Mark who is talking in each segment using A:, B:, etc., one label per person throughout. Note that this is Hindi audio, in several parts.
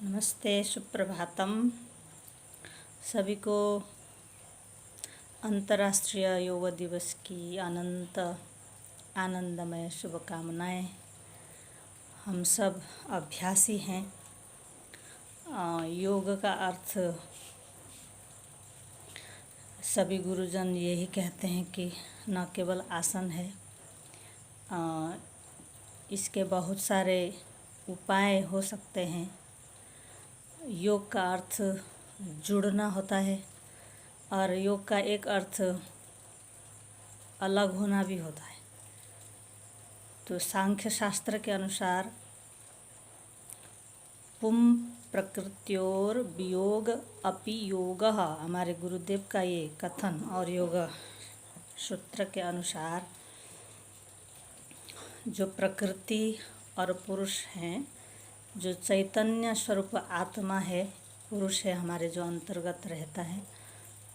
A: नमस्ते, सुप्रभातम। सभी को अंतर्राष्ट्रीय योग दिवस की आनंदमय शुभकामनाएं। हम सब अभ्यासी हैं। योग का अर्थ सभी गुरुजन यही कहते हैं कि न केवल आसन है, इसके बहुत सारे उपाय हो सकते हैं। योग का अर्थ जुड़ना होता है और योग का एक अर्थ अलग होना भी होता है। तो सांख्य शास्त्र के अनुसार पुम प्रकृत्योर वियोग अपि योगः, हमारे गुरुदेव का ये कथन और योग सूत्र के अनुसार जो प्रकृति और पुरुष हैं, जो चैतन्य स्वरूप आत्मा है, पुरुष है हमारे जो अंतर्गत रहता है,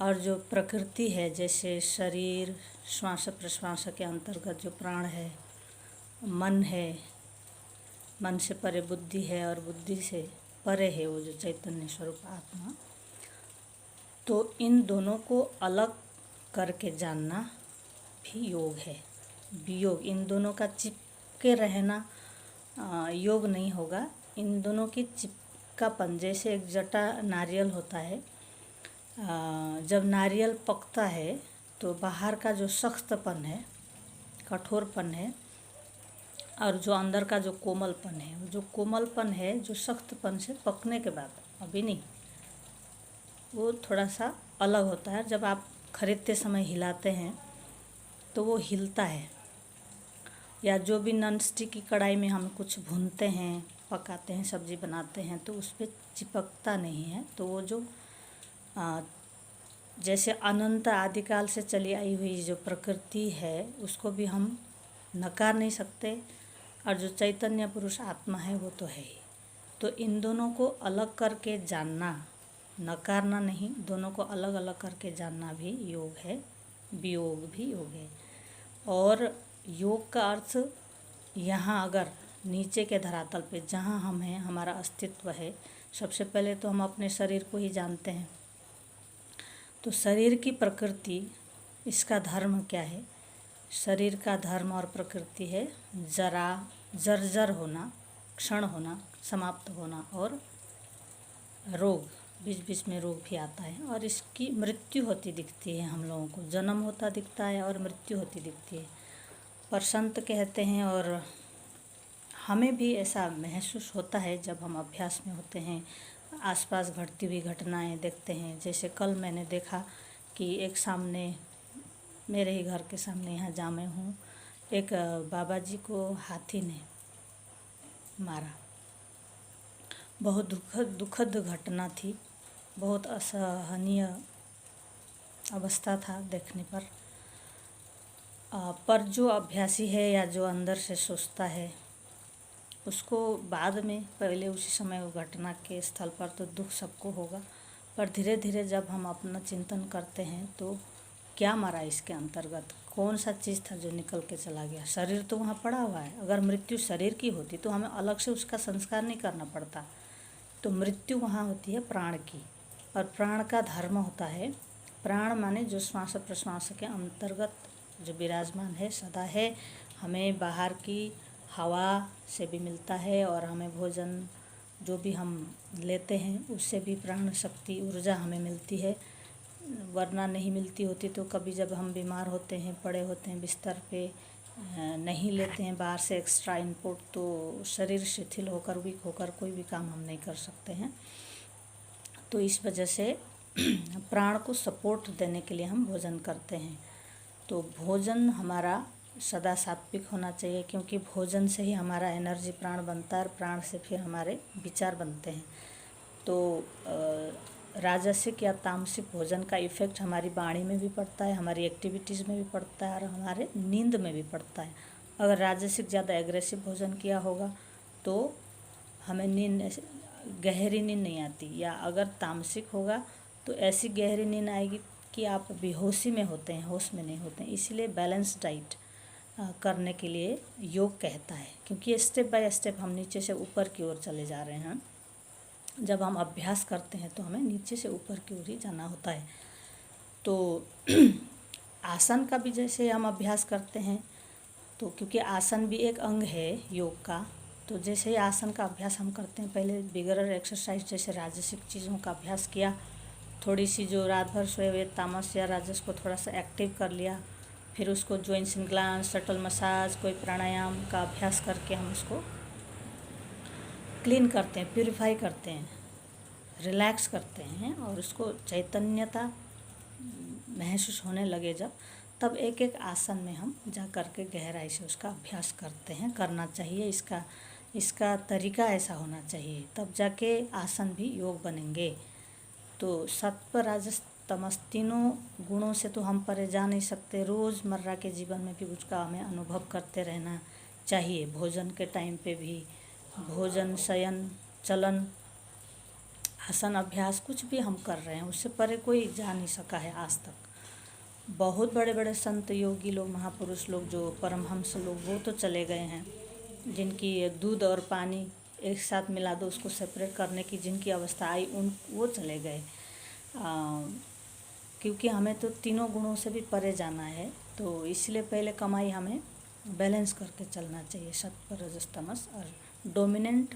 A: और जो प्रकृति है जैसे शरीर, श्वास प्रश्वास के अंतर्गत जो प्राण है, मन है, मन से परे बुद्धि है और बुद्धि से परे है वो जो चैतन्य स्वरूप आत्मा। तो इन दोनों को अलग करके जानना भी योग है। वियोग, इन दोनों का चिपके रहना योग नहीं होगा। इन दोनों की चिपकापन, जैसे एक जटा नारियल होता है, जब नारियल पकता है तो बाहर का जो सख्तपन है, कठोरपन है, और जो अंदर का जो कोमलपन है, जो कोमलपन है जो सख्तपन से पकने के बाद, अभी नहीं, वो थोड़ा सा अलग होता है। जब आप खरीदते समय हिलाते हैं तो वो हिलता है। या जो भी नॉन स्टिक की कढ़ाई में हम कुछ भूनते हैं, पकाते हैं, सब्जी बनाते हैं, तो उस पर चिपकता नहीं है। तो वो जो जैसे अनंत आदिकाल से चली आई हुई जो प्रकृति है, उसको भी हम नकार नहीं सकते, और जो चैतन्य पुरुष आत्मा है वो तो है ही। तो इन दोनों को अलग करके जानना, नकारना नहीं, दोनों को अलग अलग करके जानना भी योग है। वियोग भी योग है। और योग का अर्थ यहाँ अगर नीचे के धरातल पे जहाँ हम हैं, हमारा अस्तित्व है, सबसे पहले तो हम अपने शरीर को ही जानते हैं। तो शरीर की प्रकृति, इसका धर्म क्या है? शरीर का धर्म और प्रकृति है जरा, जर्जर होना, क्षण होना, समाप्त होना, और रोग, बीच बीच में रोग भी आता है, और इसकी मृत्यु होती दिखती है। हम लोगों को जन्म होता दिखता है और मृत्यु होती दिखती है। पर संत कहते हैं, और हमें भी ऐसा महसूस होता है जब हम अभ्यास में होते हैं, आसपास घटती हुई घटनाएं देखते हैं। जैसे कल मैंने देखा कि एक सामने, मेरे ही घर के सामने, यहाँ जहाँ मैं हूँ, एक बाबा जी को हाथी ने मारा। बहुत दुखद घटना थी, बहुत असहनीय अवस्था था देखने पर। पर जो अभ्यासी है या जो अंदर से सोचता है, उसको बाद में, पहले उसी समय वो घटना के स्थल पर तो दुख सबको होगा, पर धीरे धीरे जब हम अपना चिंतन करते हैं तो क्या मरा इसके अंतर्गत, कौन सा चीज़ था जो निकल के चला गया? शरीर तो वहाँ पड़ा हुआ है। अगर मृत्यु शरीर की होती तो हमें अलग से उसका संस्कार नहीं करना पड़ता। तो मृत्यु वहाँ होती है प्राण की, और प्राण का धर्म होता है, प्राण माने जो श्वास प्रश्वास के अंतर्गत जो विराजमान है, सदा है। हमें बाहर की हवा से भी मिलता है, और हमें भोजन जो भी हम लेते हैं उससे भी प्राण शक्ति, ऊर्जा हमें मिलती है, वरना नहीं मिलती होती तो कभी जब हम बीमार होते हैं, पड़े होते हैं बिस्तर पे, नहीं लेते हैं बाहर से एक्स्ट्रा इनपुट, तो शरीर शिथिल होकर, वीक होकर कोई भी काम हम नहीं कर सकते हैं। तो इस वजह से प्राण को सपोर्ट देने के लिए हम भोजन करते हैं। तो भोजन हमारा सदा सात्विक होना चाहिए, क्योंकि भोजन से ही हमारा एनर्जी प्राण बनता है, और प्राण से फिर हमारे विचार बनते हैं। तो राजसिक या तामसिक भोजन का इफ़ेक्ट हमारी वाणी में भी पड़ता है, हमारी एक्टिविटीज़ में भी पड़ता है, और हमारे नींद में भी पड़ता है। अगर राजसिक ज़्यादा एग्रेसिव भोजन किया होगा तो हमें नींद, गहरी नींद नहीं आती, या अगर तामसिक होगा तो ऐसी गहरी नींद आएगी कि आप बेहोशी में होते हैं, होश में नहीं होते हैं। इसलिए बैलेंस डाइट करने के लिए योग कहता है, क्योंकि स्टेप बाय स्टेप हम नीचे से ऊपर की ओर चले जा रहे हैं। जब हम अभ्यास करते हैं तो हमें नीचे से ऊपर की ओर ही जाना होता है। तो आसन का भी जैसे हम अभ्यास करते हैं, तो क्योंकि आसन भी एक अंग है योग का, तो जैसे ही आसन का अभ्यास हम करते हैं, पहले बिगिनर एक्सरसाइज जैसे राजसिक चीज़ों का अभ्यास किया, थोड़ी सी जो रात भर सोए हुए तामस या राजस को थोड़ा सा एक्टिव कर लिया, फिर उसको joints and glands, subtle massage, कोई प्राणायाम का अभ्यास करके हम उसको क्लीन करते हैं, प्यूरिफाई करते हैं, रिलैक्स करते हैं, और उसको चैतन्यता महसूस होने लगे जब, तब एक एक आसन में हम जा कर के गहराई से उसका अभ्यास करते हैं, करना चाहिए। इसका तरीका ऐसा होना चाहिए, तब जाके आसन भी योग बनेंगे। तो सत्व राजस तमस तीनों गुणों से तो हम परे जा नहीं सकते, रोज़मर्रा के जीवन में भी उसका हमें अनुभव करते रहना चाहिए। भोजन के टाइम पे भी, भोजन, शयन, चलन, आसन, अभ्यास कुछ भी हम कर रहे हैं, उससे परे कोई जा नहीं सका है आज तक। बहुत बड़े बड़े संत, योगी लोग, महापुरुष लोग, जो परमहंस लोग, वो तो चले गए हैं, जिनकी दूध और पानी एक साथ मिला दो उसको सेपरेट करने की जिनकी अवस्था आई, वो चले गए। क्योंकि हमें तो तीनों गुणों से भी परे जाना है, तो इसलिए पहले कमाई हमें बैलेंस करके चलना चाहिए, सत्व रजस तमस, और डोमिनेंट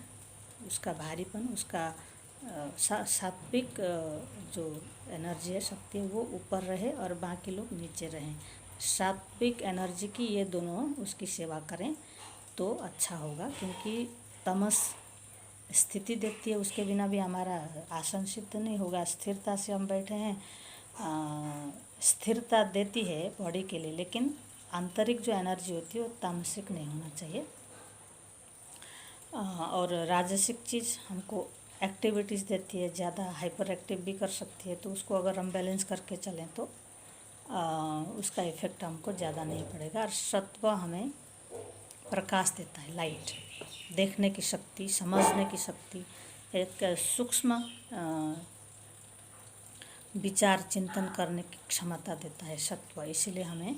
A: उसका भारीपन, उसका सात्विक जो एनर्जी है, शक्ति है, वो ऊपर रहे और बाकी लोग नीचे रहें। सात्विक एनर्जी की ये दोनों उसकी सेवा करें तो अच्छा होगा, क्योंकि तमस स्थिति देती है, उसके बिना भी हमारा आसन सिद्ध नहीं होगा। स्थिरता से हम बैठे हैं, स्थिरता देती है बॉडी के लिए, लेकिन आंतरिक जो एनर्जी होती है वो तामसिक नहीं होना चाहिए। और राजसिक चीज़ हमको एक्टिविटीज़ देती है, ज़्यादा हाइपर एक्टिव भी कर सकती है, तो उसको अगर हम बैलेंस करके चलें तो उसका इफ़ेक्ट हमको ज़्यादा नहीं पड़ेगा। और सत्व हमें प्रकाश देता है, लाइट, देखने की शक्ति, समझने की शक्ति, एक सूक्ष्म विचार चिंतन करने की क्षमता देता है सत्व। इसीलिए हमें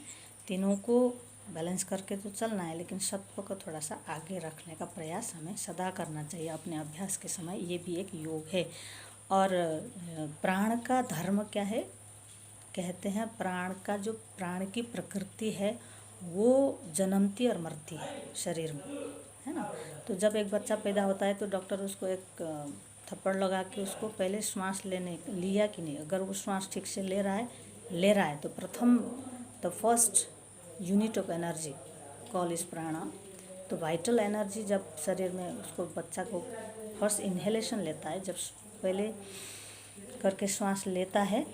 A: तीनों को बैलेंस करके तो चलना है, लेकिन सत्व को थोड़ा सा आगे रखने का प्रयास हमें सदा करना चाहिए अपने अभ्यास के समय। ये भी एक योग है। और प्राण का धर्म क्या है, कहते हैं प्राण की प्रकृति है वो जन्मती और मरती है शरीर में, है ना। तो जब एक बच्चा पैदा होता है तो डॉक्टर उसको एक थप्पड़ लगा के उसको पहले श्वास लेने लिया कि नहीं, अगर वो श्वास ठीक से ले रहा है तो the first unit of energy call is प्राणा। तो वाइटल एनर्जी जब शरीर में उसको, बच्चा को फर्स्ट इन्हेलेशन लेता है, जब पहले करके श्वास लेता है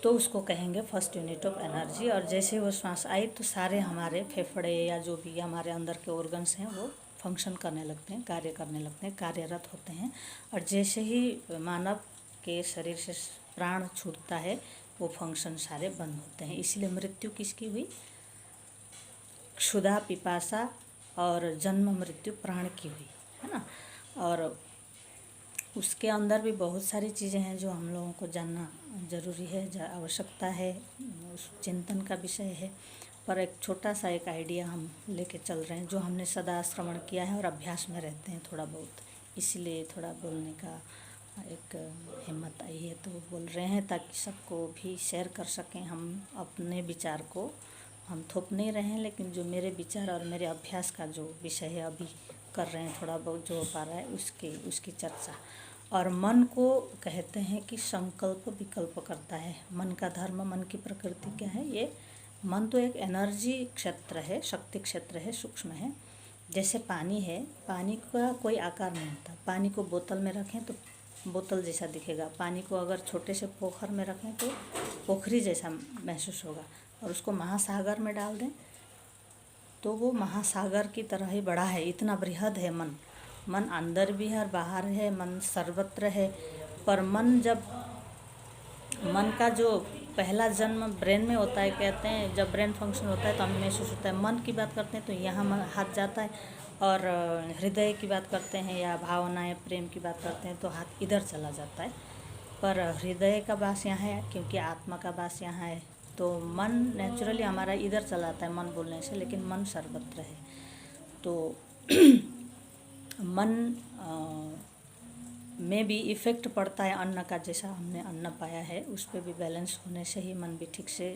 A: तो उसको कहेंगे फर्स्ट यूनिट ऑफ एनर्जी। और जैसे वो श्वास आई तो सारे हमारे फेफड़े या जो भी हमारे अंदर के ऑर्गन्स हैं वो फंक्शन करने लगते हैं, कार्य करने लगते हैं, कार्यरत होते हैं। और जैसे ही मानव के शरीर से प्राण छूटता है वो फंक्शन सारे बंद होते हैं। इसलिए मृत्यु किसकी हुई, क्षुधा, पिपासा और जन्म मृत्यु प्राण की हुई, है ना। और उसके अंदर भी बहुत सारी चीज़ें हैं जो हम लोगों को जानना ज़रूरी है, आवश्यकता है, उस चिंतन का विषय है। पर एक छोटा सा एक आइडिया हम लेके चल रहे हैं, जो हमने सदा श्रवण किया है और अभ्यास में रहते हैं थोड़ा बहुत, इसलिए थोड़ा बोलने का एक हिम्मत आई है, तो बोल रहे हैं ताकि सबको भी शेयर कर सकें। हम अपने विचार को हम थोप नहीं रहे हैं, लेकिन जो मेरे विचार और मेरे अभ्यास का जो विषय है अभी कर रहे हैं, थोड़ा बहुत जो हो पा रहा है उसकी चर्चा। और मन को कहते हैं कि संकल्प विकल्प करता है। मन का धर्म, मन की प्रकृति क्या है, ये मन तो एक एनर्जी क्षेत्र है, शक्ति क्षेत्र है, सूक्ष्म है। जैसे पानी है, पानी का कोई आकार नहीं होता। पानी को बोतल में रखें तो बोतल जैसा दिखेगा, पानी को अगर छोटे से पोखर में रखें तो पोखरी जैसा महसूस होगा, और उसको महासागर में डाल दें तो वो महासागर की तरह ही बड़ा है, इतना बृहद है मन। मन अंदर भी है और बाहर है, मन सर्वत्र है। पर मन का जो पहला जन्म ब्रेन में होता है, कहते हैं जब ब्रेन फंक्शन होता है तो हमें महसूस होता है। मन की बात करते हैं तो यहाँ मन हाथ जाता है, और हृदय की बात करते हैं या भावनाएं, प्रेम की बात करते हैं तो हाथ इधर चला जाता है। पर हृदय का वास यहाँ है, क्योंकि आत्मा का वास यहाँ है, तो मन नेचुरली हमारा इधर चला जाता है मन बोलने से, लेकिन मन सर्वत्र है। तो मन में भी इफ़ेक्ट पड़ता है अन्न का, जैसा हमने अन्न पाया है उस पर भी बैलेंस होने से ही मन भी ठीक से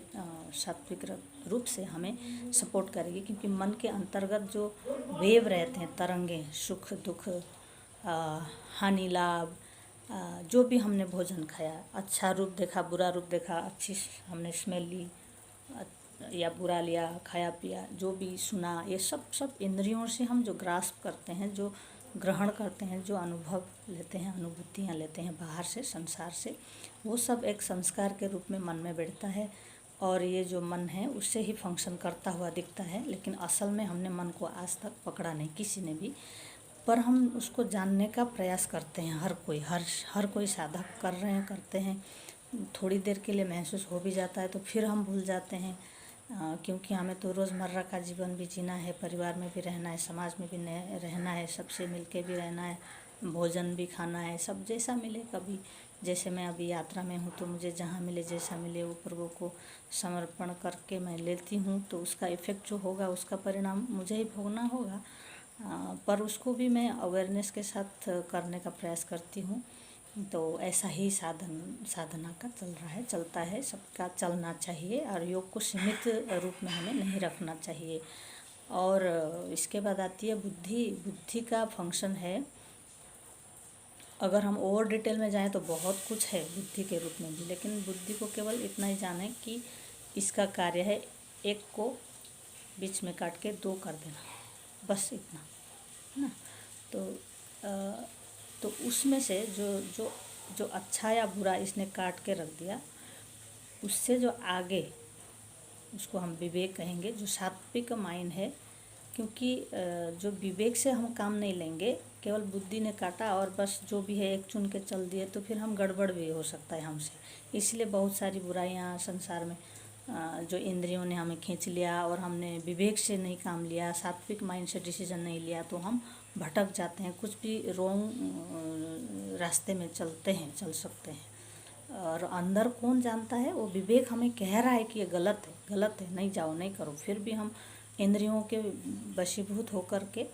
A: सात्विक रूप से हमें सपोर्ट करेगी। क्योंकि मन के अंतर्गत जो वेव रहते हैं, तरंगे, सुख दुख, हानि लाभ, जो भी हमने भोजन खाया, अच्छा रूप देखा, बुरा रूप देखा, अच्छी हमने स्मेल ली या बुरा लिया, खाया पिया, जो भी सुना, ये सब इंद्रियों से हम जो ग्रास्प करते हैं, जो ग्रहण करते हैं, जो अनुभव लेते हैं, अनुभूतियाँ लेते हैं बाहर से, संसार से, वो सब एक संस्कार के रूप में मन में बैठता है। और ये जो मन है उससे ही फंक्शन करता हुआ दिखता है। लेकिन असल में हमने मन को आज तक पकड़ा नहीं किसी ने भी, पर हम उसको जानने का प्रयास करते हैं। हर कोई साधक कर रहे हैं, करते हैं। थोड़ी देर के लिए महसूस हो भी जाता है तो फिर हम भूल जाते हैं, क्योंकि हमें तो रोज़मर्रा का जीवन भी जीना है, परिवार में भी रहना है, समाज में भी रहना है, सबसे मिलके भी रहना है, भोजन भी खाना है, सब जैसा मिले। कभी जैसे मैं अभी यात्रा में हूँ तो मुझे जहाँ मिले, जैसा मिले, वो प्रभु को समर्पण करके मैं लेती हूँ, तो उसका इफ़ेक्ट जो होगा उसका परिणाम मुझे ही भोगना होगा। पर उसको भी मैं अवेयरनेस के साथ करने का प्रयास करती हूँ। तो ऐसा ही साधना का चलता है, सबका चलना चाहिए। और योग को सीमित रूप में हमें नहीं रखना चाहिए। और इसके बाद आती है बुद्धि का फंक्शन है। अगर हम और डिटेल में जाएं तो बहुत कुछ है बुद्धि के रूप में भी, लेकिन बुद्धि को केवल इतना ही जानें कि इसका कार्य है एक को बीच में काट के दो कर देना, बस इतना है ना। तो उसमें से जो अच्छा या बुरा इसने काट के रख दिया, उससे जो आगे उसको हम विवेक कहेंगे, जो सात्विक माइंड है। क्योंकि जो विवेक से हम काम नहीं लेंगे, केवल बुद्धि ने काटा और बस जो भी है एक चुन के चल दिए, तो फिर हम गड़बड़ भी हो सकता है हमसे। इसलिए बहुत सारी बुराइयां संसार में, जो इंद्रियों ने हमें खींच लिया और हमने विवेक से नहीं काम लिया, सात्विक माइंड से डिसीजन नहीं लिया, तो हम भटक जाते हैं, कुछ भी रॉन्ग रास्ते में चल सकते हैं। और अंदर कौन जानता है, वो विवेक हमें कह रहा है कि ये गलत है, नहीं जाओ, नहीं करो, फिर भी हम इंद्रियों के वशीभूत होकर के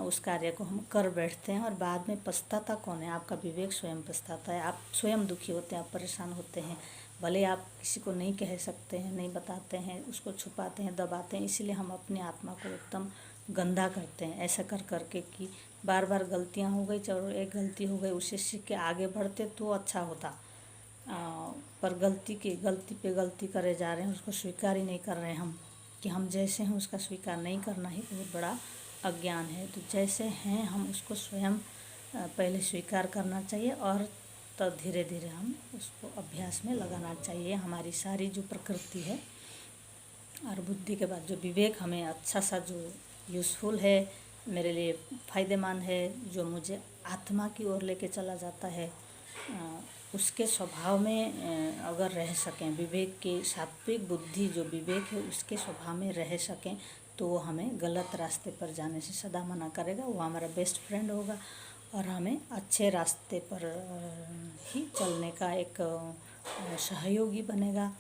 A: उस कार्य को हम कर बैठते हैं। और बाद में पछताता कौन है? आपका विवेक स्वयं पछताता है। आप स्वयं दुखी होते हैं, आप परेशान होते हैं। भले आप किसी को नहीं कह सकते हैं, नहीं बताते हैं, उसको छुपाते हैं, दबाते हैं, इसीलिए हम अपनी आत्मा को एकदम गंदा करते हैं। ऐसा कर करके कि बार बार गलतियां हो गई, चलो एक गलती हो गई, उससे सीख के आगे बढ़ते तो अच्छा होता। पर गलती पे गलती करे जा रहे हैं, उसको स्वीकार ही नहीं कर रहे हैं हम, कि हम जैसे हैं उसका स्वीकार नहीं करना ही बहुत बड़ा अज्ञान है। तो जैसे हैं हम उसको स्वयं पहले स्वीकार करना चाहिए, और तब धीरे धीरे हम उसको अभ्यास में लगाना चाहिए। हमारी सारी जो प्रकृति है और बुद्धि के बाद जो विवेक हमें अच्छा सा जो यूज़फुल है, मेरे लिए फ़ायदेमंद है, जो मुझे आत्मा की ओर लेके चला जाता है, उसके स्वभाव में अगर रह सकें, विवेक की सात्विक बुद्धि जो विवेक है उसके स्वभाव में रह सकें, तो वो हमें गलत रास्ते पर जाने से सदा मना करेगा। वो हमारा बेस्ट फ्रेंड होगा और हमें अच्छे रास्ते पर ही चलने का एक सहयोगी बनेगा।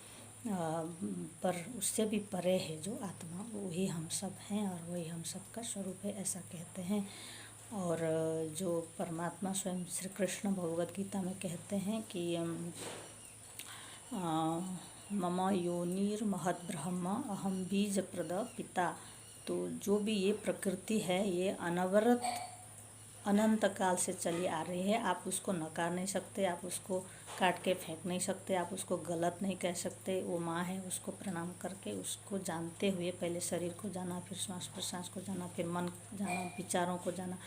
A: पर उससे भी परे है जो आत्मा, वही हम सब हैं और वही हम सब का स्वरूप है, ऐसा कहते हैं। और जो परमात्मा स्वयं श्री कृष्ण भगवद गीता में कहते हैं कि मम योनिर्महद् ब्रह्म अहम बीज प्रद पिता। तो जो भी ये प्रकृति है, ये अनवरत अनंत काल से चली आ रही है। आप उसको नकार नहीं सकते, आप उसको काट के फेंक नहीं सकते, आप उसको गलत नहीं कह सकते। वो माँ है, उसको प्रणाम करके, उसको जानते हुए, पहले शरीर को जाना, फिर श्वास प्रश्वास को जाना, फिर मन जाना, विचारों को जाना,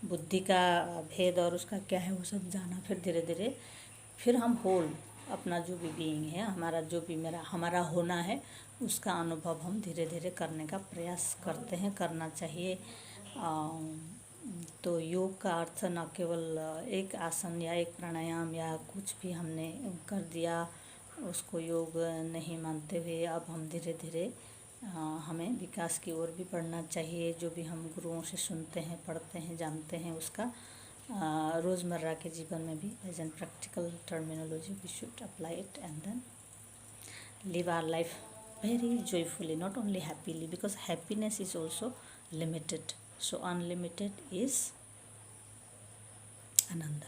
A: बुद्धि का भेद और उसका क्या है वो सब जाना, फिर धीरे धीरे फिर हम होल अपना जो भी बीइंग है, हमारा जो भी हमारा होना है, उसका अनुभव हम धीरे धीरे करने का प्रयास करते हैं, करना चाहिए। तो योग का अर्थ न केवल एक आसन या एक प्राणायाम या कुछ भी हमने कर दिया, उसको योग नहीं मानते हुए अब हम धीरे धीरे हमें विकास की ओर भी बढ़ना चाहिए। जो भी हम गुरुओं से सुनते हैं, पढ़ते हैं, जानते हैं, उसका रोज़मर्रा के जीवन में भी as an practical terminology we should apply it and then live our life very joyfully, not only happily, because happiness is also limited. So unlimited is ananda.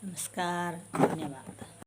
A: नमस्कार, धन्यवाद।